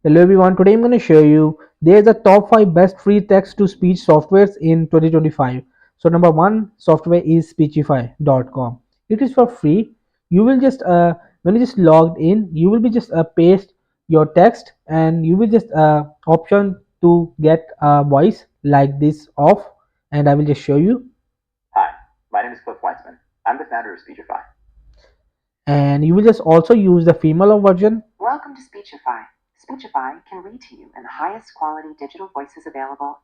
Hello everyone, today I'm going to show you there's a top 5 best free text to speech softwares in 2025. So number 1 software is speechify.com. It is for free. You will just when you just logged in, you will be just paste your text and you will just option to get a voice like this off, and I will just show you. Hi, my name is Cliff Weitzman. I'm the founder of Speechify. And you will just also use the female version. Welcome to Speechify. Speechify can read to you in the highest quality digital voices available.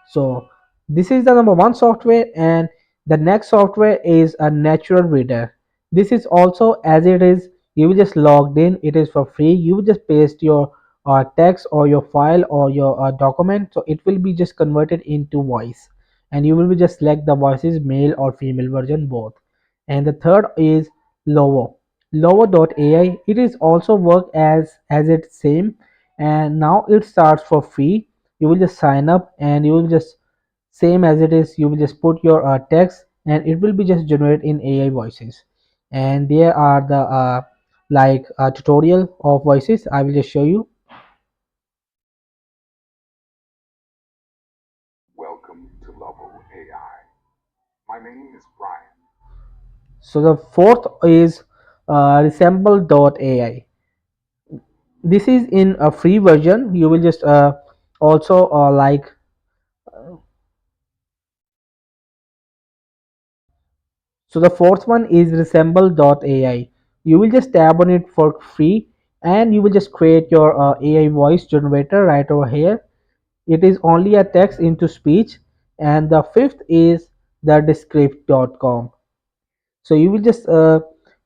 So this is the number 1 software, and the next software is a natural reader. This is also as it is. You will just logged in. It is for free. You will just paste your text or your file or your document. So it will be just converted into voice, and you will be just select the voices male or female version both. And the third is Lovo. Lovo.ai. It is also work as its same, and now it starts for free. You will just sign up and you will just same as it is, you will just put your text and it will be just generate in AI voices. And there are the tutorial of voices. I will just show you. Welcome to Level AI. My name is Brian. So the fourth is resemble.ai. This is in a free version. You will just also so the fourth one is resemble.ai. You will just tab on it for free and you will just create your AI voice generator right over here. It is only a text into speech. And the fifth is the descript.com. So you will just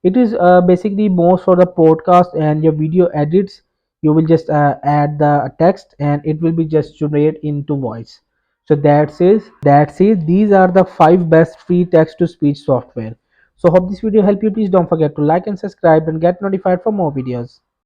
it is basically more for the podcast and your video edits. You will just add the text and it will be just generate into voice. So that's it. These are the 5 best free text to speech software. So hope this video helped you. Please don't forget to like and subscribe and get notified for more videos.